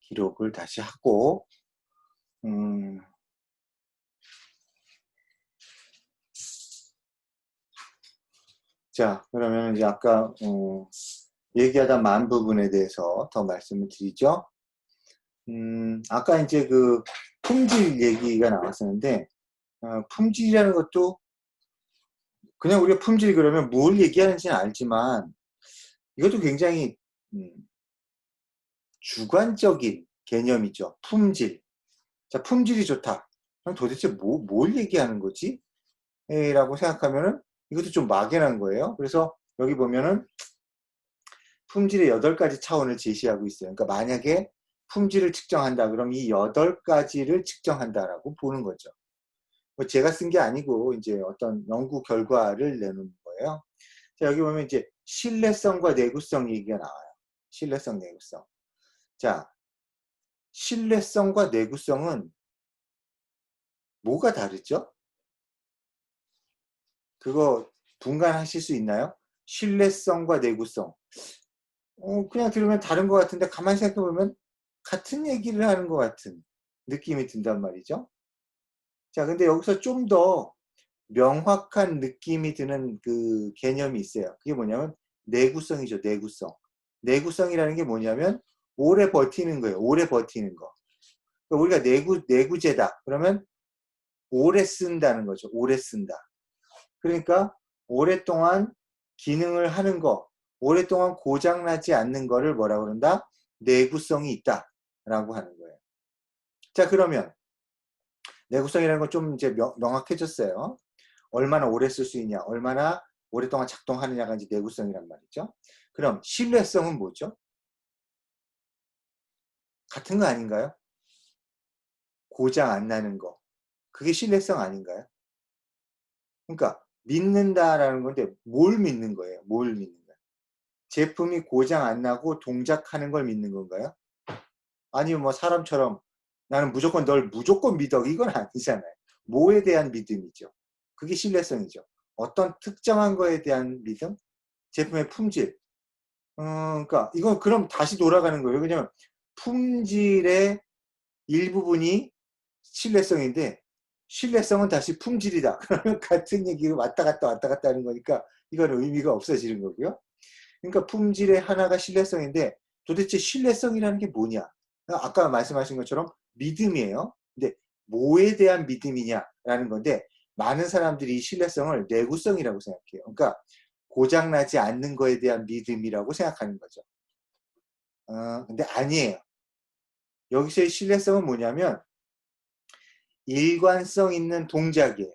기록을 다시 하고, 음, 자, 그러면 이제 아까, 얘기하다 만 부분에 대해서 더 말씀을 드리죠. 아까 이제 그 품질 얘기가 나왔었는데, 품질이라는 것도 그냥 우리가 품질 그러면 뭘 얘기하는지는 알지만, 이것도 굉장히, 음, 주관적인 개념이죠. 품질. 자, 품질이 좋다. 그럼 도대체 뭘 얘기하는 거지? 라고 생각하면은 이것도 좀 막연한 거예요. 그래서 여기 보면은 품질의 8가지 차원을 제시하고 있어요. 그러니까 만약에 품질을 측정한다. 그럼 이 8가지를 측정한다라고 보는 거죠. 뭐 제가 쓴 게 아니고 이제 어떤 연구 결과를 내놓은 거예요. 자, 여기 보면 이제 신뢰성과 내구성 얘기가 나와요. 신뢰성, 내구성. 자, 신뢰성과 내구성은 뭐가 다르죠? 그거 분간하실 수 있나요? 신뢰성과 내구성. 그냥 들으면 다른 것 같은데 가만히 생각해보면 같은 얘기를 하는 것 같은 느낌이 든단 말이죠. 자, 근데 여기서 좀 더 명확한 느낌이 드는 그 개념이 있어요. 그게 뭐냐면 내구성이죠. 내구성. 내구성이라는 게 뭐냐면 오래 버티는 거예요. 오래 버티는 거. 그러니까 우리가 내구재다. 그러면 오래 쓴다는 거죠. 오래 쓴다. 그러니까 오랫동안 기능을 하는 거, 오랫동안 고장나지 않는 거를 뭐라고 그런다? 내구성이 있다라고 하는 거예요. 자, 그러면 내구성이라는 건 좀 이제 명확해졌어요. 얼마나 오래 쓸 수 있냐, 얼마나 오랫동안 작동하느냐가 이제 내구성이란 말이죠. 그럼 신뢰성은 뭐죠? 같은 거 아닌가요? 고장 안 나는 거. 그게 신뢰성 아닌가요? 그러니까 믿는다라는 건데 뭘 믿는 거예요? 뭘 믿는 거예요? 제품이 고장 안 나고 동작하는 걸 믿는 건가요? 아니면 뭐 사람처럼 나는 무조건 널 무조건 믿어. 이건 아니잖아요. 뭐에 대한 믿음이죠. 그게 신뢰성이죠. 어떤 특정한 거에 대한 믿음? 제품의 품질. 그러니까 이건 그럼 다시 돌아가는 거예요. 왜냐면 품질의 일부분이 신뢰성인데 신뢰성은 다시 품질이다. 그러면 같은 얘기가 왔다 갔다 하는 거니까 이건 의미가 없어지는 거고요. 그러니까 품질의 하나가 신뢰성인데 도대체 신뢰성이라는 게 뭐냐? 아까 말씀하신 것처럼 믿음이에요. 근데 뭐에 대한 믿음이냐라는 건데 많은 사람들이 이 신뢰성을 내구성이라고 생각해요. 그러니까 고장나지 않는 거에 대한 믿음이라고 생각하는 거죠. 근데 아니에요. 여기서의 신뢰성은 뭐냐면 일관성 있는 동작이에요.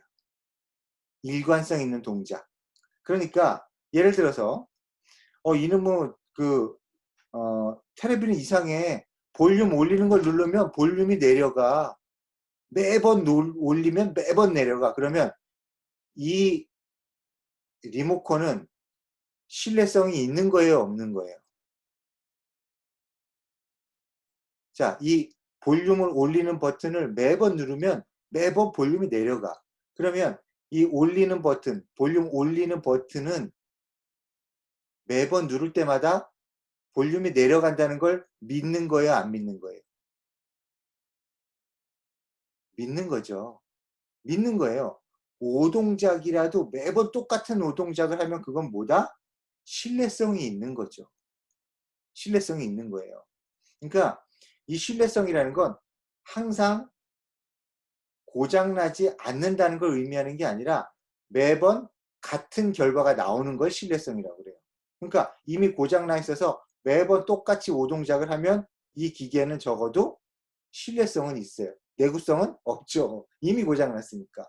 일관성 있는 동작. 그러니까 예를 들어서 이놈은 텔레비전 이상해. 볼륨 올리는 걸 누르면 볼륨이 내려가. 매번 올리면 매번 내려가. 그러면 이 리모컨은 신뢰성이 있는 거예요, 없는 거예요? 자, 이 볼륨을 올리는 버튼을 매번 누르면 매번 볼륨이 내려가. 그러면 이 올리는 버튼, 볼륨 올리는 버튼은 매번 누를 때마다 볼륨이 내려간다는 걸 믿는 거예요, 안 믿는 거예요? 믿는 거죠. 믿는 거예요. 오동작이라도 매번 똑같은 오동작을 하면 그건 뭐다? 신뢰성이 있는 거죠. 신뢰성이 있는 거예요. 그러니까 이 신뢰성이라는 건 항상 고장나지 않는다는 걸 의미하는 게 아니라 매번 같은 결과가 나오는 걸 신뢰성이라고 그래요. 그러니까 이미 고장나 있어서 매번 똑같이 오동작을 하면 이 기계는 적어도 신뢰성은 있어요. 내구성은 없죠. 이미 고장났으니까.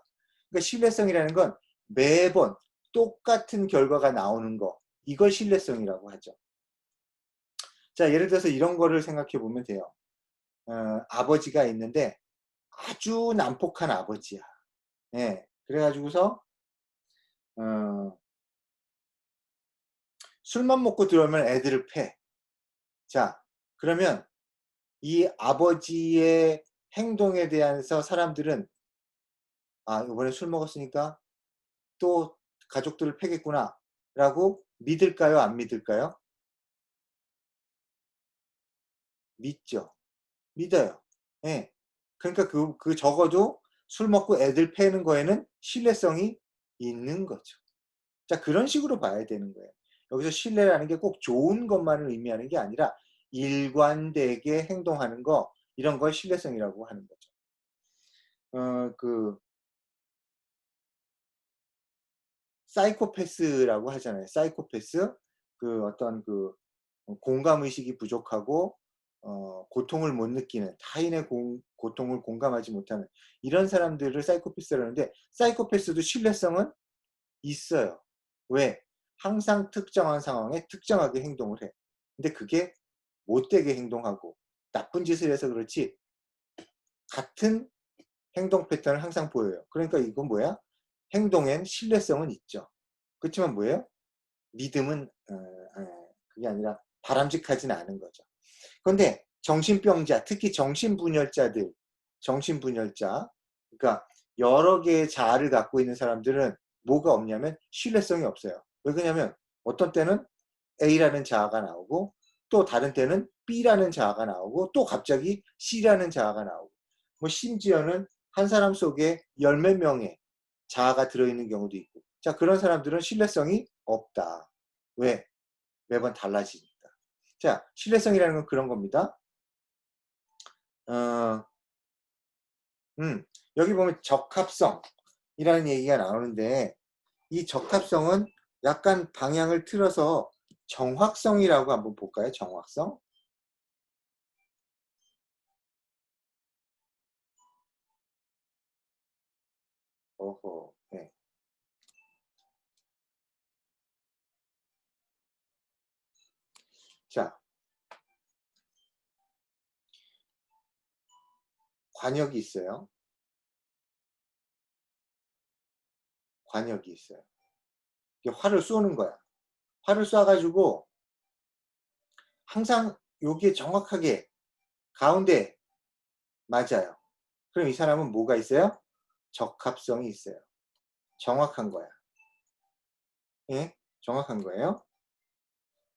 그러니까 신뢰성이라는 건 매번 똑같은 결과가 나오는 거. 이걸 신뢰성이라고 하죠. 자, 예를 들어서 이런 거를 생각해 보면 돼요. 아버지가 있는데 아주 난폭한 아버지야. 예. 그래가지고서 어, 술만 먹고 들어오면 애들을 패. 자, 그러면 이 아버지의 행동에 대해서 사람들은 이번에 술 먹었으니까 또 가족들을 패겠구나 라고 믿을까요? 안 믿을까요? 믿죠. 믿어요. 예. 그러니까 그 적어도 술 먹고 애들 패는 거에는 신뢰성이 있는 거죠. 자, 그런 식으로 봐야 되는 거예요. 여기서 신뢰라는 게 꼭 좋은 것만을 의미하는 게 아니라 일관되게 행동하는 거, 이런 걸 신뢰성이라고 하는 거죠. 그 사이코패스라고 하잖아요. 사이코패스. 그 어떤 그 공감 의식이 부족하고 고통을 못 느끼는, 타인의 고통을 공감하지 못하는 이런 사람들을 사이코패스라는데, 사이코패스도 신뢰성은 있어요. 왜? 항상 특정한 상황에 특정하게 행동을 해. 근데 그게 못되게 행동하고 나쁜 짓을 해서 그렇지 같은 행동 패턴을 항상 보여요. 그러니까 이건 뭐야? 행동엔 신뢰성은 있죠. 그렇지만 뭐예요? 믿음은 그게 아니라 바람직하지는 않은 거죠. 그런데 정신병자, 특히 정신분열자들, 정신분열자, 그러니까 여러 개의 자아를 갖고 있는 사람들은 뭐가 없냐면 신뢰성이 없어요. 왜 그러냐면 어떤 때는 A라는 자아가 나오고, 또 다른 때는 B라는 자아가 나오고, 또 갑자기 C라는 자아가 나오고, 뭐 심지어는 한 사람 속에 열 몇 명의 자아가 들어있는 경우도 있고. 자, 그런 사람들은 신뢰성이 없다. 왜? 매번 달라지니까. 자, 신뢰성이라는 건 그런 겁니다. 어, 여기 보면 적합성이라는 얘기가 나오는데, 이 적합성은 약간 방향을 틀어서 정확성이라고 한번 볼까요? 정확성. 오호, 네. 자, 관역이 있어요. 관역이 있어요. 이게 활을 쏘는 거야. 활을 쏴가지고 항상 여기에 정확하게 가운데 맞아요. 그럼 이 사람은 뭐가 있어요? 적합성이 있어요. 정확한 거야. 예? 정확한 거예요.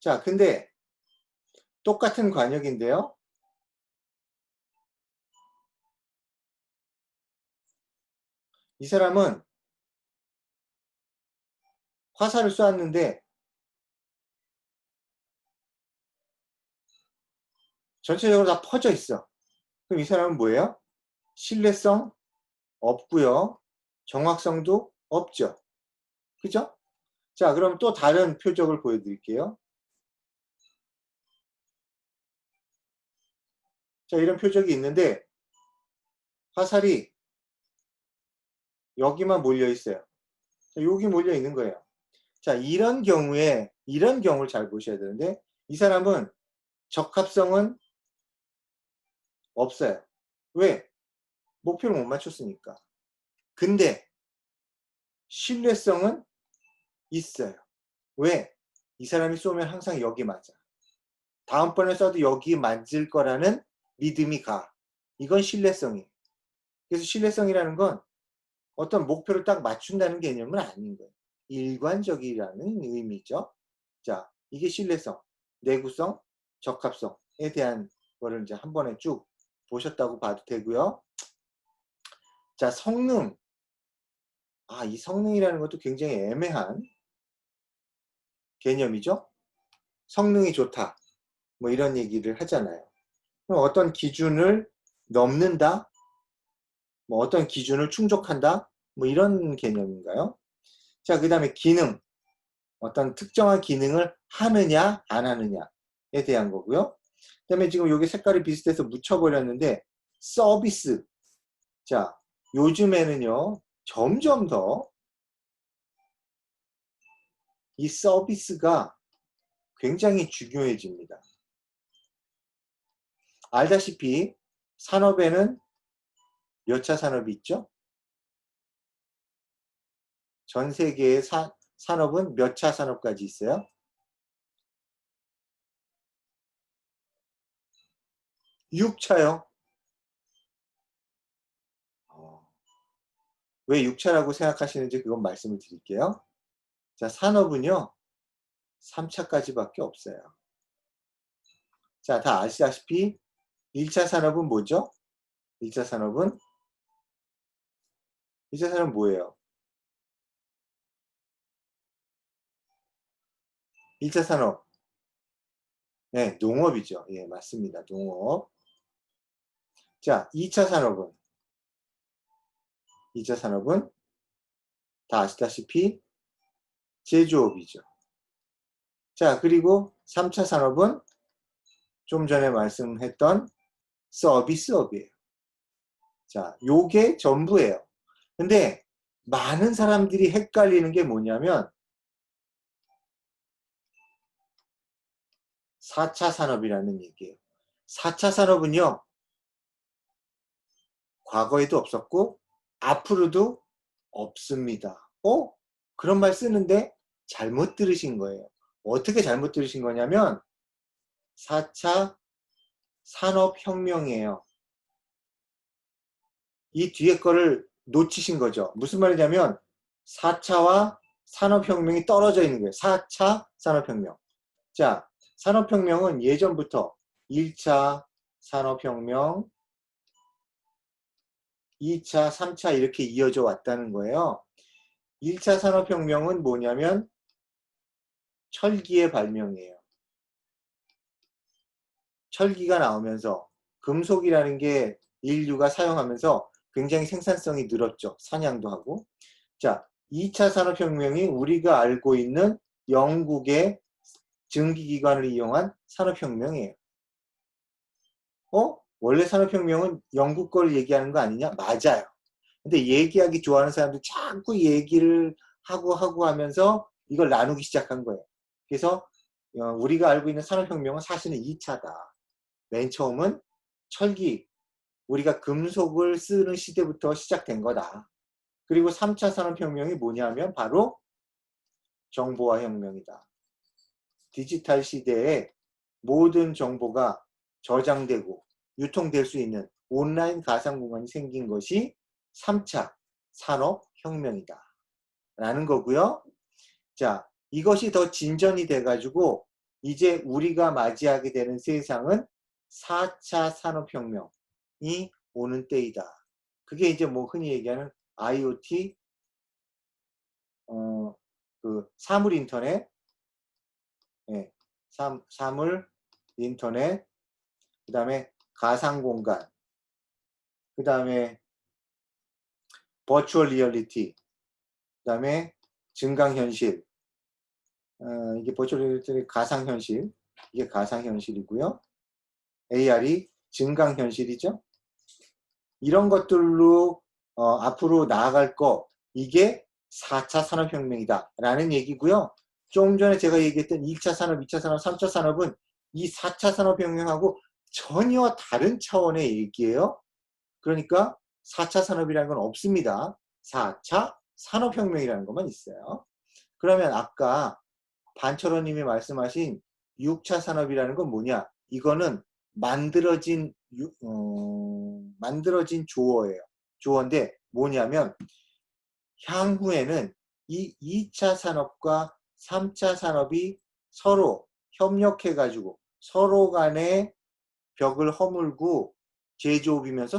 자, 근데 똑같은 관역인데요. 이 사람은 화살을 쏘았는데 전체적으로 다 퍼져 있어. 그럼 이 사람은 뭐예요? 신뢰성 없고요. 정확성도 없죠. 그죠? 자, 그럼 또 다른 표적을 보여드릴게요. 자, 이런 표적이 있는데 화살이 여기만 몰려 있어요. 자, 여기 몰려 있는 거예요. 자, 이런 경우에 이런 경우를 잘 보셔야 되는데, 이 사람은 적합성은 없어요. 왜? 목표를 못 맞췄으니까. 근데 신뢰성은 있어요. 왜? 이 사람이 쏘면 항상 여기 맞아. 다음번에 쏴도 여기 맞을 거라는 믿음이 가. 이건 신뢰성이에요. 그래서 신뢰성이라는 건 어떤 목표를 딱 맞춘다는 개념은 아닌 거예요. 일관적이라는 의미죠. 자, 이게 신뢰성, 내구성, 적합성에 대한 거를 이제 한 번에 쭉 보셨다고 봐도 되고요. 자, 성능. 이 성능이라는 것도 굉장히 애매한 개념이죠. 성능이 좋다. 뭐 이런 얘기를 하잖아요. 그럼 어떤 기준을 넘는다? 뭐 어떤 기준을 충족한다? 뭐 이런 개념인가요? 자, 그 다음에 기능. 어떤 특정한 기능을 하느냐 안 하느냐에 대한 거고요. 그 다음에 지금 여기 색깔이 비슷해서 묻혀버렸는데 서비스. 자, 요즘에는요 점점 더 이 서비스가 굉장히 중요해집니다. 알다시피 산업에는 몇 차 산업이 있죠? 전 세계의 산업은 몇 차 산업까지 있어요? 6차요. 왜 6차라고 생각하시는지 그건 말씀을 드릴게요. 자, 산업은요 3차까지밖에 없어요. 자, 다 아시다시피 1차 산업은 뭐죠? 1차 산업은 1차 산업은 뭐예요? 1차 산업. 네, 농업이죠. 예, 맞습니다. 농업. 자, 2차 산업은 2차 산업은 다 아시다시피 제조업이죠. 자, 그리고 3차 산업은 좀 전에 말씀했던 서비스업이에요. 자, 요게 전부예요. 근데 많은 사람들이 헷갈리는 게 뭐냐면 4차 산업이라는 얘기예요. 4차 산업은요, 과거에도 없었고 앞으로도 없습니다. 그런 말 쓰는데 잘못 들으신 거예요. 어떻게 잘못 들으신 거냐면 4차 산업혁명이에요. 이 뒤에 거를 놓치신 거죠. 무슨 말이냐면 4차와 산업혁명이 떨어져 있는 거예요. 4차 산업혁명. 자, 산업혁명은 예전부터 1차 산업혁명, 2차, 3차 이렇게 이어져 왔다는 거예요. 1차 산업혁명은 뭐냐면 철기의 발명이에요. 철기가 나오면서 금속이라는 게 인류가 사용하면서 굉장히 생산성이 늘었죠. 사냥도 하고. 자, 2차 산업혁명이 우리가 알고 있는 영국의 증기기관을 이용한 산업혁명이에요. 원래 산업혁명은 영국 걸 얘기하는 거 아니냐? 맞아요. 근데 얘기하기 좋아하는 사람들이 자꾸 얘기를 하고 하면서 이걸 나누기 시작한 거예요. 그래서 우리가 알고 있는 산업혁명은 사실은 2차다. 맨 처음은 철기, 우리가 금속을 쓰는 시대부터 시작된 거다. 그리고 3차 산업혁명이 뭐냐면 바로 정보화 혁명이다. 디지털 시대에 모든 정보가 저장되고 유통될 수 있는 온라인 가상 공간이 생긴 것이 3차 산업혁명이다. 라는 거고요. 자, 이것이 더 진전이 돼가지고 이제 우리가 맞이하게 되는 세상은 4차 산업혁명이 오는 때이다. 그게 이제 뭐 흔히 얘기하는 IoT, 그 사물 인터넷, 예, 사물 인터넷, 그 다음에 가상 공간, 그 다음에 버추얼 리얼리티, 그 다음에 증강현실, 이게 버추얼 리얼리티 가상현실, 이게 가상현실이고요. AR이 증강현실이죠. 이런 것들로 앞으로 나아갈 거, 이게 4차 산업혁명이다 라는 얘기고요. 좀 전에 제가 얘기했던 1차 산업, 2차 산업, 3차 산업은 이 4차 산업혁명하고 전혀 다른 차원의 얘기예요. 그러니까 4차 산업이라는 건 없습니다. 4차 산업혁명이라는 것만 있어요. 그러면 아까 반철호님이 말씀하신 6차 산업이라는 건 뭐냐? 이거는 만들어진 조어예요. 조어인데 뭐냐면 향후에는 이 2차 산업과 3차 산업이 서로 협력해가지고 서로 간에 벽을 허물고 제조업이면서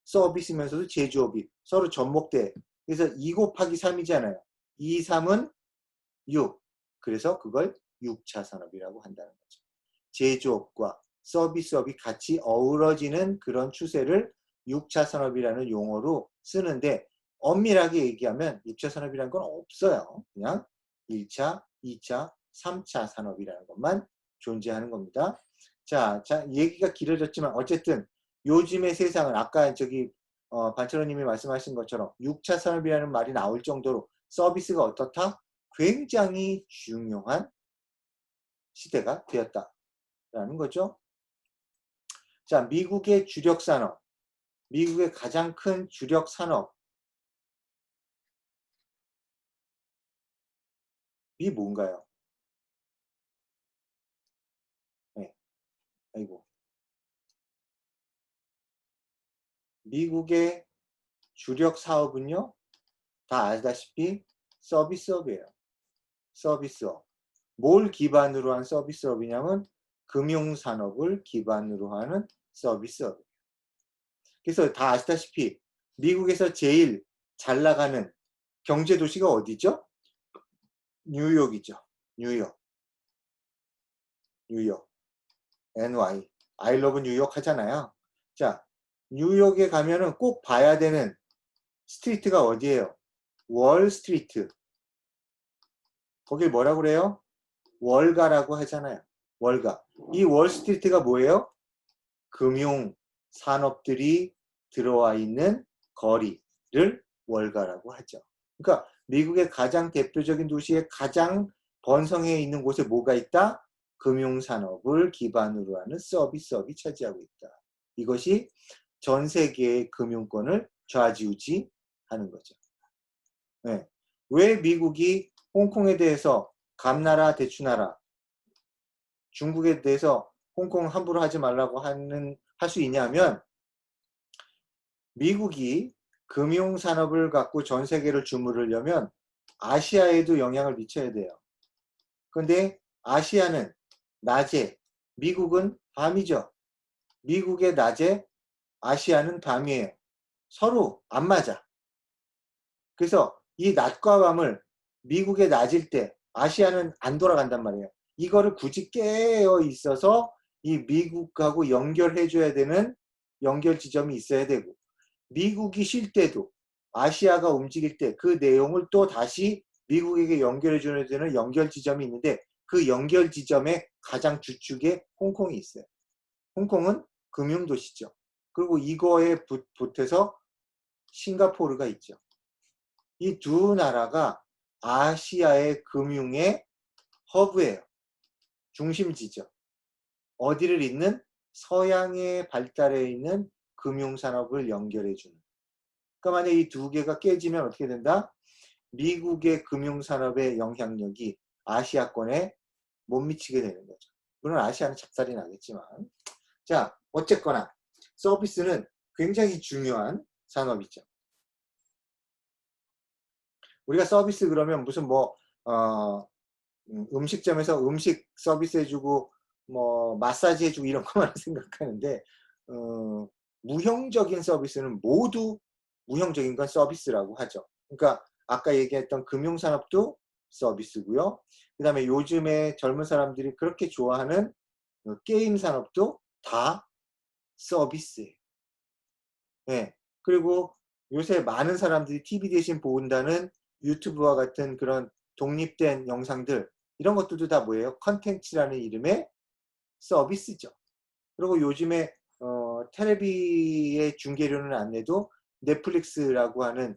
서비스면서도 제조업이 서로 접목돼. 그래서 2 곱하기 3이잖아요. 2, 3은 6. 그래서 그걸 6차 산업이라고 한다는 거죠. 제조업과 서비스업이 같이 어우러지는 그런 추세를 6차 산업이라는 용어로 쓰는데 엄밀하게 얘기하면 6차 산업이라는 건 없어요. 그냥 1차, 2차, 3차 산업이라는 것만 존재하는 겁니다. 자, 얘기가 길어졌지만 어쨌든 요즘의 세상은 아까 반철호님이 말씀하신 것처럼 6차 산업이라는 말이 나올 정도로 서비스가 어떻다? 굉장히 중요한 시대가 되었다라는 거죠. 자, 미국의 주력 산업, 미국의 가장 큰 주력 산업이 뭔가요? 네, 아이고. 미국의 주력 사업은요, 다 아시다시피 서비스업이에요. 서비스업. 뭘 기반으로 한 서비스업이냐면 금융산업을 기반으로 하는 서비스업. 그래서 다 아시다시피 미국에서 제일 잘 나가는 경제 도시가 어디죠? 뉴욕이죠. 뉴욕. 뉴욕. NY. I love 뉴욕 하잖아요. 자, 뉴욕에 가면은 꼭 봐야 되는 스트리트가 어디예요? 월 스트리트. 거길 뭐라고 그래요? 월가라고 하잖아요. 월가. 이 월 스트리트가 뭐예요? 금융 산업들이 들어와 있는 거리를 월가라고 하죠. 그러니까 미국의 가장 대표적인 도시에 가장 번성해 있는 곳에 뭐가 있다? 금융산업을 기반으로 하는 서비스업이 차지하고 있다. 이것이 전 세계의 금융권을 좌지우지하는 거죠. 네. 왜 미국이 홍콩에 대해서 감나라 대추나라, 중국에 대해서 홍콩 함부로 하지 말라고 할 수 있냐면, 미국이 금융산업을 갖고 전 세계를 주무르려면 아시아에도 영향을 미쳐야 돼요. 그런데 아시아는 낮에, 미국은 밤이죠. 미국의 낮에, 아시아는 밤이에요. 서로 안 맞아. 그래서 이 낮과 밤을 미국의 낮일 때 아시아는 안 돌아간단 말이에요. 이거를 굳이 깨어 있어서 이 미국하고 연결해 줘야 되는 연결 지점이 있어야 되고, 미국이 쉴 때도 아시아가 움직일 때 그 내용을 또 다시 미국에게 연결해 줘야 되는 연결 지점이 있는데, 그 연결 지점의 가장 주축에 홍콩이 있어요. 홍콩은 금융도시죠. 그리고 이거에 보태서 싱가포르가 있죠. 이 두 나라가 아시아의 금융의 허브예요. 중심지죠. 어디를 잇는? 서양의 발달해 있는 금융산업을 연결해주는. 그러니까 만약에 이 두 개가 깨지면 어떻게 된다? 미국의 금융산업의 영향력이 아시아권에 못 미치게 되는 거죠. 물론 아시아는 작살이 나겠지만. 자, 어쨌거나 서비스는 굉장히 중요한 산업이죠. 우리가 서비스 그러면 무슨 음식점에서 음식 서비스 해주고 마사지 해주고 이런 것만 생각하는데, 무형적인 서비스는 모두 무형적인 건 서비스라고 하죠. 그러니까 아까 얘기했던 금융산업도 서비스고요. 그 다음에 요즘에 젊은 사람들이 그렇게 좋아하는 게임 산업도 다 서비스예요. 네. 그리고 요새 많은 사람들이 TV 대신 본다는 유튜브와 같은 그런 독립된 영상들, 이런 것들도 다 뭐예요? 컨텐츠라는 이름의 서비스죠. 그리고 요즘에 텔레비의 중계료는 안 내도 넷플릭스라고 하는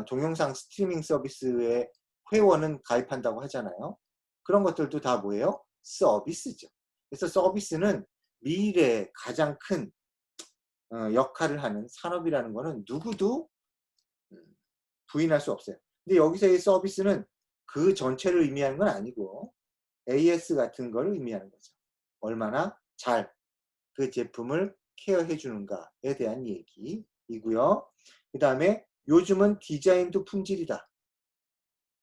동영상 스트리밍 서비스의 회원은 가입한다고 하잖아요. 그런 것들도 다 뭐예요? 서비스죠. 그래서 서비스는 미래의 가장 큰 역할을 하는 산업이라는 것은 누구도 부인할 수 없어요. 근데 여기서의 서비스는 그 전체를 의미하는 건 아니고 AS 같은 걸 의미하는 거죠. 얼마나 잘 그 제품을 케어해 주는가에 대한 얘기이고요. 그 다음에 요즘은 디자인도 품질이다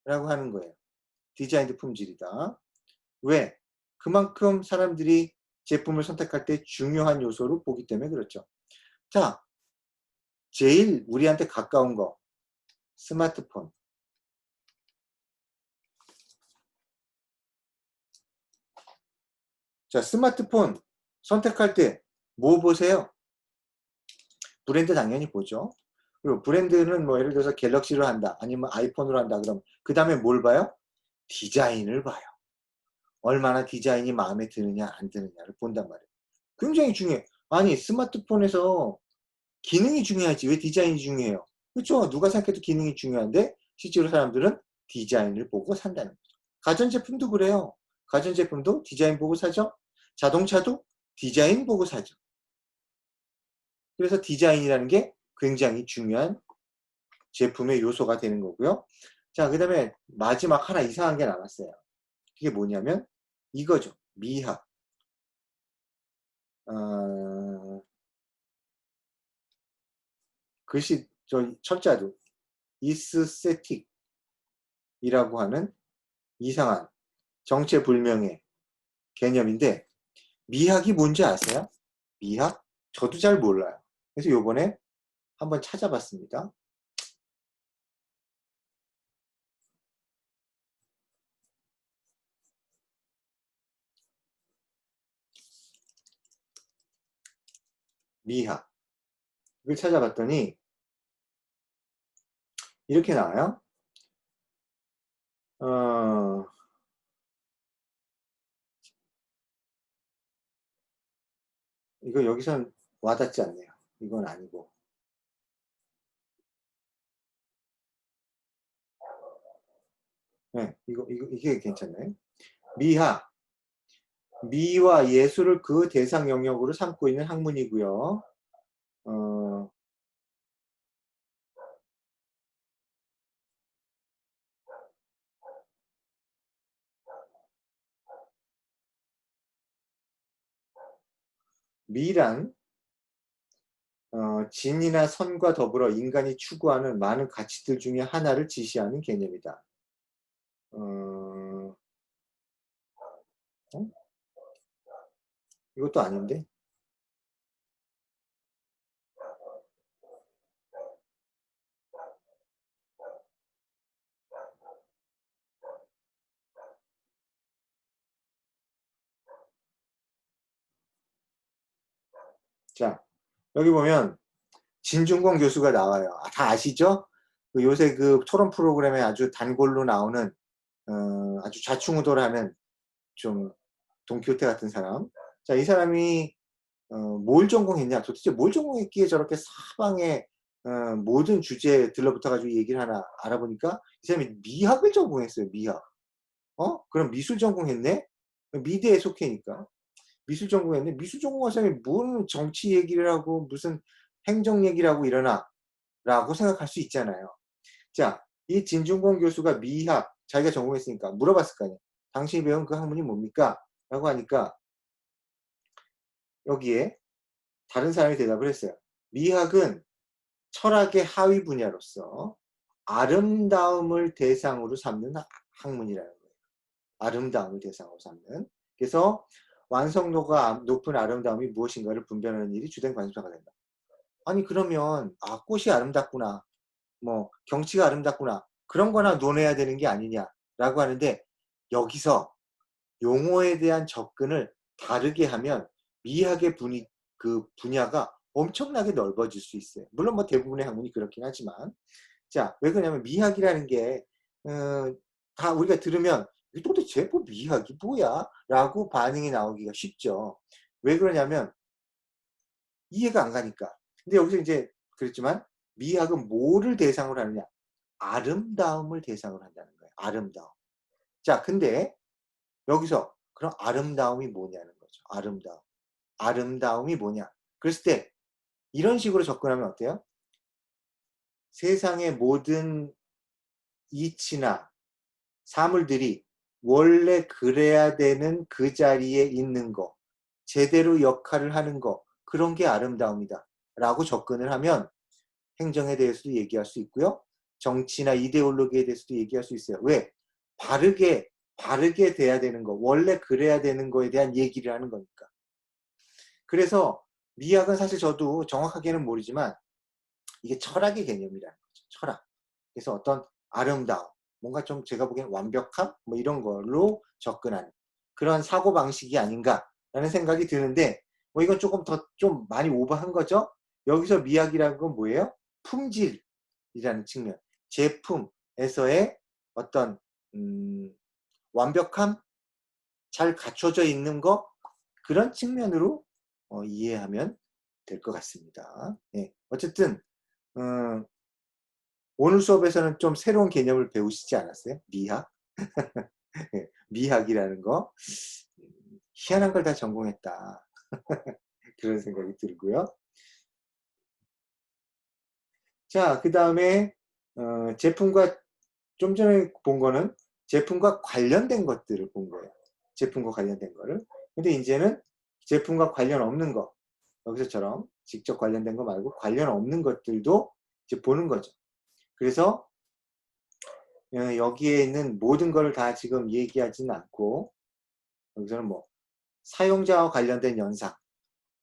라고 하는 거예요. 디자인도 품질이다. 왜? 그만큼 사람들이 제품을 선택할 때 중요한 요소로 보기 때문에 그렇죠. 자, 제일 우리한테 가까운 거, 스마트폰. 자, 스마트폰 선택할 때 뭐 보세요? 브랜드 당연히 보죠. 그리고 브랜드는 예를 들어서 갤럭시로 한다, 아니면 아이폰으로 한다, 그럼 그 다음에 뭘 봐요? 디자인을 봐요. 얼마나 디자인이 마음에 드느냐, 안 드느냐를 본단 말이에요. 굉장히 중요해. 아니, 스마트폰에서 기능이 중요하지 왜 디자인이 중요해요? 그렇죠? 누가 생각해도 기능이 중요한데 실제로 사람들은 디자인을 보고 산다는 거죠. 가전제품도 그래요. 가전제품도 디자인 보고 사죠. 자동차도 디자인 보고 사죠. 그래서 디자인이라는 게 굉장히 중요한 제품의 요소가 되는 거고요. 자, 그 다음에 마지막 하나 이상한 게 남았어요. 그게 뭐냐면 이거죠. 미학. 글씨 철자도 이스세틱이라고 하는 이상한 정체불명의 개념인데, 미학이 뭔지 아세요? 미학? 저도 잘 몰라요. 그래서 요번에 한번 찾아봤습니다. 미학. 이걸 찾아봤더니 이렇게 나와요. 이거 여기선 와닿지 않네요. 이건 아니고. 네, 이게 괜찮네. 미학. 미와 예술을 그 대상 영역으로 삼고 있는 학문이고요. 어, 미란 진이나 선과 더불어 인간이 추구하는 많은 가치들 중에 하나를 지시하는 개념이다. 어, 어? 이것도 아닌데? 자, 여기 보면 진중권 교수가 나와요. 다 아시죠? 요새 그 토론 프로그램에 아주 단골로 나오는 아주 좌충우돌하는 좀 돈키호테 같은 사람. 자, 이 사람이 뭘 전공했냐? 도대체 뭘 전공했기에 저렇게 사방에 모든 주제에 들러붙어가지고 얘기를 하나 알아보니까 이 사람이 미학을 전공했어요. 미학. 그럼 미술 전공했네? 미대에 속해니까. 미술 전공했네? 미술 전공한 사람이 뭔 정치 얘기를 하고 무슨 행정 얘기를 하고 이러나? 라고 생각할 수 있잖아요. 자, 이 진중권 교수가 미학, 자기가 전공했으니까 물어봤을 거 아니에요. 당신이 배운 그 학문이 뭡니까? 라고 하니까 여기에 다른 사람이 대답을 했어요. 미학은 철학의 하위 분야로서 아름다움을 대상으로 삼는 학문이라는 거예요. 아름다움을 대상으로 삼는. 그래서 완성도가 높은 아름다움이 무엇인가를 분별하는 일이 주된 관심사가 된다. 아니 그러면 꽃이 아름답구나. 뭐 경치가 아름답구나. 그런 거나 논해야 되는 게 아니냐라고 하는데 여기서 용어에 대한 접근을 다르게 하면 미학의 그 분야가 엄청나게 넓어질 수 있어요. 물론 뭐 대부분의 학문이 그렇긴 하지만 자, 왜 그러냐면 미학이라는 게 다 우리가 들으면 도대체 뭐 미학이 뭐야? 라고 반응이 나오기가 쉽죠. 왜 그러냐면 이해가 안 가니까. 근데 여기서 이제 그랬지만 미학은 뭐를 대상으로 하느냐? 아름다움을 대상으로 한다는 거예요. 아름다움. 자, 근데 여기서 그럼 아름다움이 뭐냐는 거죠. 아름다움. 아름다움이 뭐냐? 그랬을 때 이런 식으로 접근하면 어때요? 세상의 모든 이치나 사물들이 원래 그래야 되는 그 자리에 있는 거, 제대로 역할을 하는 거, 그런 게 아름다움이다. 라고 접근을 하면 행정에 대해서도 얘기할 수 있고요. 정치나 이데올로기에 대해서도 얘기할 수 있어요. 왜? 바르게 돼야 되는 거, 원래 그래야 되는 거에 대한 얘기를 하는 거니까. 그래서 미학은 사실 저도 정확하게는 모르지만 이게 철학의 개념이라는 거죠. 철학. 그래서 어떤 아름다움, 뭔가 좀 제가 보기엔 완벽함? 뭐 이런 걸로 접근하는 그런 사고방식이 아닌가라는 생각이 드는데 뭐 이건 조금 더 좀 많이 오버한 거죠. 여기서 미학이라는 건 뭐예요? 품질이라는 측면. 제품에서의 어떤 완벽함? 잘 갖춰져 있는 거? 그런 측면으로 이해하면 될 것 같습니다. 네. 어쨌든 오늘 수업에서는 좀 새로운 개념을 배우시지 않았어요? 미학? 미학이라는 거. 희한한 걸 다 전공했다. 그런 생각이 들고요. 자, 그 다음에 제품과 좀 전에 본 거는 제품과 관련된 것들을 본 거예요. 제품과 관련된 거를. 근데 이제는 제품과 관련 없는 거, 여기서처럼 직접 관련된 거 말고 관련 없는 것들도 이제 보는 거죠. 그래서 여기에 있는 모든 걸 다 지금 얘기하지는 않고 여기서는 뭐 사용자와 관련된 현상,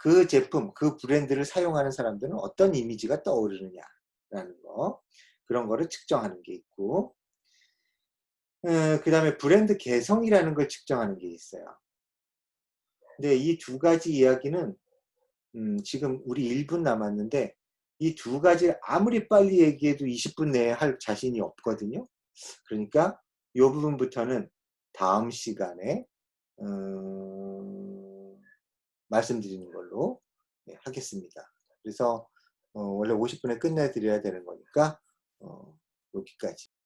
그 제품, 그 브랜드를 사용하는 사람들은 어떤 이미지가 떠오르느냐라는 거, 그런 거를 측정하는 게 있고, 그다음에 브랜드 개성이라는 걸 측정하는 게 있어요. 근데 이 두 가지 이야기는 지금 우리 1분 남았는데 이 두 가지를 아무리 빨리 얘기해도 20분 내에 할 자신이 없거든요. 그러니까 이 부분부터는 다음 시간에 말씀드리는 걸로 하겠습니다. 그래서 원래 50분에 끝내드려야 되는 거니까 여기까지.